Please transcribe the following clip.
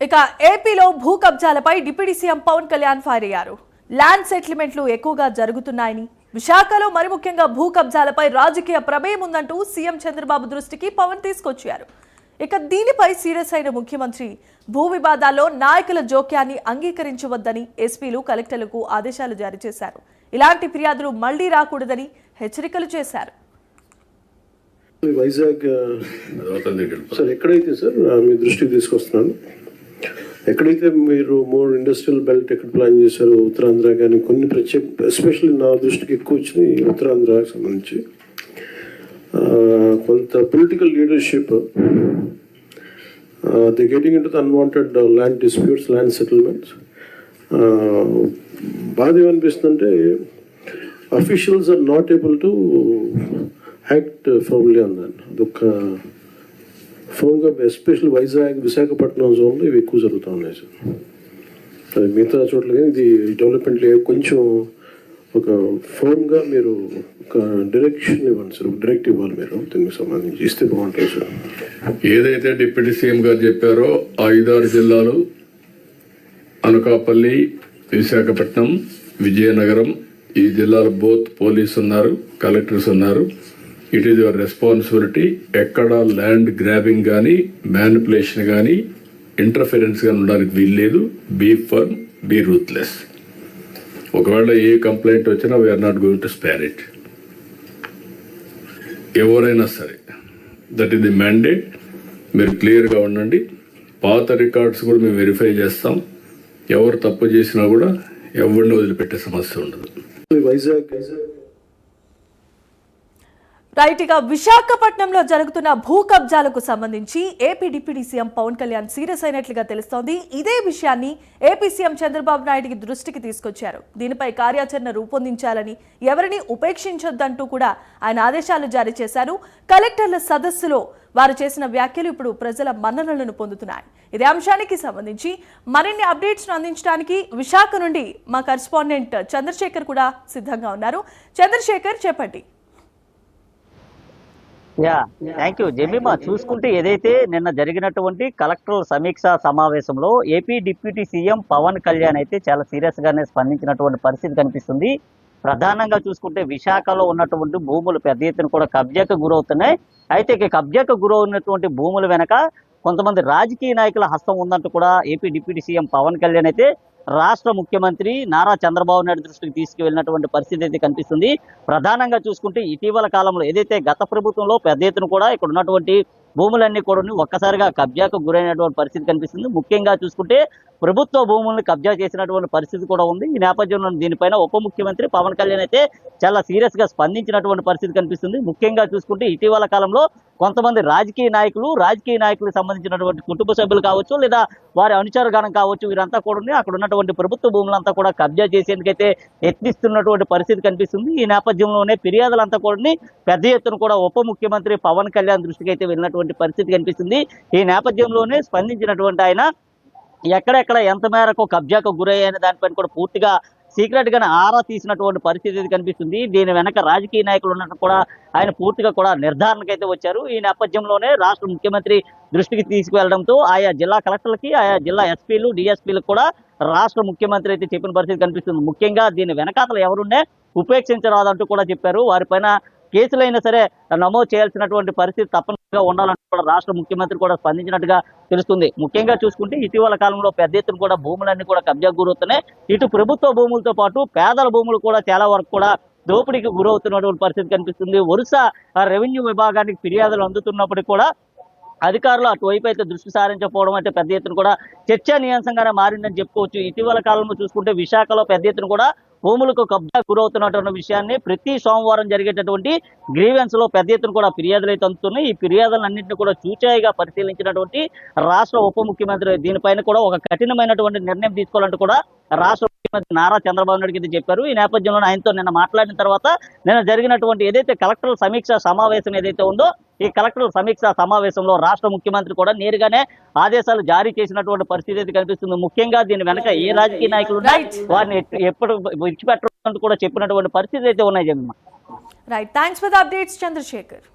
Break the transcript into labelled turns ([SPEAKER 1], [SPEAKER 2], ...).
[SPEAKER 1] ఇక ఏపీలో భూ కబ్జాలపై deputy CM Pawan Kalyan fire అయ్యారు. ల్యాండ్ సెటిల్మెంట్లు ఎక్కువగా జరుగుతున్నాయని, విశాఖలో మరి ముఖ్యంగా భూ కబ్జాలపై రాజకీయ ప్రమేయం ఉందంటూ సీఎం చంద్రబాబు దృష్టికి పవన్ తీసుకొచ్చారు. ఇక దీనిపై సీరియస్ అయిన ముఖ్యమంత్రి భూ వివాదాల్లో నాయకుల జోక్యాన్ని అంగీకరించవద్దని ఎస్పీలు కలెక్టర్లకు ఆదేశాలు జారీ చేశారు. ఇలాంటి ఫిర్యాదులు మళ్లీ రాకూడదని హెచ్చరికలు చేశారు.
[SPEAKER 2] వైజాగ్ సార్ ఎక్కడైతే సార్ మీ దృష్టికి తీసుకొస్తున్నాను, ఎక్కడైతే మీరు మోర్ ఇండస్ట్రియల్ బెల్ట్ ఎక్కడ ప్లాన్ చేశారో ఉత్తరాంధ్ర కానీ కొన్ని ప్రత్యేక ఎస్పెషల్లీ నా దృష్టికి ఎక్కువ వచ్చినాయి ఉత్తరాంధ్రకు సంబంధించి కొంత political leadership the getting in to the unwanted land disputes, land settlements. బాధ ఏమనిపిస్తుందంటే officials are not able to act firmly on దాన్ని. అదొక ఫోన్గా ఎస్పెషల్ వైజాగ్, విశాఖపట్నం జోన్లో ఇవి ఎక్కువ జరుగుతూ ఉన్నాయి సార్. అది మిగతా చోట్ల కానీ ఇది డెవలప్మెంట్ కొంచెం ఒక ఫోన్గా మీరు ఒక డైరెక్షన్ ఇవ్వండి సార్, ఒక డైరెక్ట్ ఇవ్వాలి మీరు దీనికి సంబంధించి ఇస్తే బాగుంటుంది సార్.
[SPEAKER 3] ఏదైతే డిప్యూటీ సీఎం గారు చెప్పారో 5-6 జిల్లాలు అనకాపల్లి, విశాఖపట్నం, విజయనగరం, ఈ జిల్లాలో బోత్ పోలీస్ ఉన్నారు, కలెక్టర్స్ ఉన్నారు. It is your responsibility. ఎక్కడ ల్యాండ్ గ్రాబింగ్ కానీ, మ్యానిపులేషన్ కానీ, ఇంటర్ఫిరెన్స్ కానీ ఉండడానికి వీల్లేదు. Be firm, be ruthless. ఒకవేళ ఏ కంప్లైంట్ వచ్చినా we are not going to spare it. ఎవరైనా సరే, దట్ ఈస్ ది మ్యాండేట్. మీరు క్లియర్గా ఉండండి. పాత రికార్డ్స్ కూడా మేము వెరిఫై చేస్తాం. ఎవరు తప్పు చేసినా కూడా ఎవరిని వదిలిపెట్టే సమస్య ఉండదు.
[SPEAKER 2] Vizag
[SPEAKER 1] right. ఇక విశాఖపట్నంలో జరుగుతున్న భూ కబ్జాలకు సంబంధించి AP deputy CM Pawan Kalyan serious అయినట్లుగా తెలుస్తోంది. ఇదే విషయాన్ని ఏపీ సీఎం చంద్రబాబు నాయుడికి దృష్టికి తీసుకొచ్చారు. దీనిపై కార్యాచరణ రూపొందించాలని, ఎవరిని ఉపేక్షించొద్దంటూ కూడా ఆయన ఆదేశాలు జారీ చేశారు. కలెక్టర్ల సదస్సులో వారు చేసిన వ్యాఖ్యలు ఇప్పుడు ప్రజల మన్ననలను పొందుతున్నాయి. ఇదే అంశానికి సంబంధించి మరిన్ని అప్డేట్స్ అందించడానికి విశాఖ నుండి మా కరెస్పాండెంట్ చంద్రశేఖర్ కూడా సిద్ధంగా ఉన్నారు. చంద్రశేఖర్, చెప్పండి.
[SPEAKER 4] Thank you Jemimah. చూసుకుంటే ఏదైతే నిన్న జరిగినటువంటి కలెక్టర్ సమీక్షా సమావేశంలో AP deputy CM Pawan Kalyan అయితే చాలా సీరియస్ గానే స్పందించినటువంటి పరిస్థితి కనిపిస్తుంది. ప్రధానంగా చూసుకుంటే విశాఖలో ఉన్నటువంటి భూములు పెద్ద ఎత్తున కూడా కబ్జాకు గురవుతున్నాయి. అయితే కబ్జాకు గురవున్నటువంటి భూముల వెనక కొంతమంది రాజకీయ నాయకుల హస్తం ఉందంటూ కూడా AP deputy CM Pawan Kalyan అయితే రాష్ట్ర ముఖ్యమంత్రి నారా చంద్రబాబు నాయుడు దృష్టికి తీసుకువెళ్ళినటువంటి పరిస్థితి అయితే కనిపిస్తుంది. ప్రధానంగా చూసుకుంటే ఇటీవల కాలంలో ఏదైతే గత ప్రభుత్వంలో పెద్ద ఎత్తున కూడా ఇక్కడ ఉన్నటువంటి భూములన్నీ కూడా ఒక్కసారిగా కబ్జాకు గురైనటువంటి పరిస్థితి కనిపిస్తుంది. ముఖ్యంగా చూసుకుంటే ప్రభుత్వ భూములను కబ్జా చేసినటువంటి పరిస్థితి కూడా ఉంది. ఈ నేపథ్యంలో దీనిపైన ఉప ముఖ్యమంత్రి పవన్ కళ్యాణ్ అయితే చాలా సీరియస్ గా స్పందించినటువంటి పరిస్థితి కనిపిస్తుంది. ముఖ్యంగా చూసుకుంటే ఇటీవల కాలంలో కొంతమంది రాజకీయ నాయకులకు సంబంధించినటువంటి కుటుంబ సభ్యులు కావచ్చు, లేదా వారి అనుచరగణం కావచ్చు, వీరంతా కూడా అక్కడ ఉన్నటువంటి ప్రభుత్వ భూములంతా కూడా కబ్జా చేసేందుకైతే యత్నిస్తున్నటువంటి పరిస్థితి కనిపిస్తుంది. ఈ నేపథ్యంలోనే ఫిర్యాదులంతా కూడా పెద్ద ఎత్తున కూడా ఉప ముఖ్యమంత్రి పవన్ కళ్యాణ్ దృష్టికి అయితే వెళ్ళినటువంటి పరిస్థితి కనిపిస్తుంది. ఈ నేపథ్యంలోనే స్పందించినటువంటి ఆయన ఎక్కడెక్కడ ఎంత మేరకు కబ్జాకు గురయ్యాయనే దానిపైన కూడా పూర్తిగా సీక్రెట్ గానే ఆరా తీసినటువంటి పరిస్థితి కనిపిస్తుంది. దీని వెనక రాజకీయ నాయకులు ఉన్నట్టు కూడా ఆయన పూర్తిగా కూడా నిర్ధారణకైతే వచ్చారు. ఈ నేపథ్యంలోనే రాష్ట్ర ముఖ్యమంత్రి దృష్టికి తీసుకువెళ్లడంతో ఆయా జిల్లా కలెక్టర్లకి, ఆయా జిల్లా ఎస్పీలు, డిఎస్పీలకు కూడా రాష్ట్ర ముఖ్యమంత్రి అయితే చెప్పిన పరిస్థితి కనిపిస్తుంది. ముఖ్యంగా దీని వెనకాతలు ఎవరున్నే ఉపేక్షించరాదంటూ కూడా చెప్పారు. వారిపైన కేసులైనా సరే నమోదు చేయాల్సినటువంటి పరిస్థితి తప్పనిసరిగా ఉండాలంటూ కూడా రాష్ట్ర ముఖ్యమంత్రి కూడా స్పందించినట్టుగా తెలుస్తుంది. ముఖ్యంగా చూసుకుంటే ఇటీవల కాలంలో పెద్ద ఎత్తున కూడా భూములన్నీ కూడా కబ్జాకు గురవుతున్నాయి. ఇటు ప్రభుత్వ భూములతో పాటు పేదల భూములు కూడా చాలా వరకు కూడా దోపిడీకి గురవుతున్నటువంటి పరిస్థితి కనిపిస్తుంది. వరుస రెవెన్యూ విభాగానికి ఫిర్యాదులు అందుతున్నప్పటికీ కూడా అధికారులు అటువైపు అయితే దృష్టి సారించకపోవడం అయితే పెద్ద ఎత్తున కూడా చర్చనీయాంశంగానే మారిందని చెప్పుకోవచ్చు. ఇటీవల కాలంలో చూసుకుంటే విశాఖలో పెద్ద ఎత్తున కూడా భూములకు కబ్జా గురవుతున్నటువంటి విషయాన్ని ప్రతి సోమవారం జరిగేటటువంటి గ్రీవెన్స్ లో పెద్ద ఎత్తున కూడా ఫిర్యాదులు అయితే అందుతున్నాయి. ఈ ఫిర్యాదులన్నింటినీ కూడా చూచాయిగా పరిశీలించినటువంటి రాష్ట్ర ఉప ముఖ్యమంత్రి దీనిపైన కూడా ఒక కఠినమైనటువంటి నిర్ణయం తీసుకోవాలంటూ కూడా రాష్ట్ర ముఖ్యమంత్రి నారా చంద్రబాబు నాయుడుకి అయితే చెప్పారు. ఈ నేపథ్యంలో ఆయనతో నిన్న మాట్లాడిన తర్వాత నిన్న జరిగినటువంటి ఏదైతే కలెక్టర్ సమీక్ష సమావేశం ఏదైతే ఉందో ఈ కలెక్టర్ సమీక్ష సమావేశంలో రాష్ట్ర ముఖ్యమంత్రి కూడా నేరుగానే ఆదేశాలు జారీ చేసినటువంటి పరిస్థితి అయితే కనిపిస్తుంది. ముఖ్యంగా దీని వెనక ఏ రాజకీయ నాయకులు వారిని ఎప్పుడు విడిచిపెట్టడం కూడా చెప్పినటువంటి పరిస్థితి అయితే ఉన్నాయి. Jaganmohan
[SPEAKER 1] right, thanks for the updates Chandrasekhar.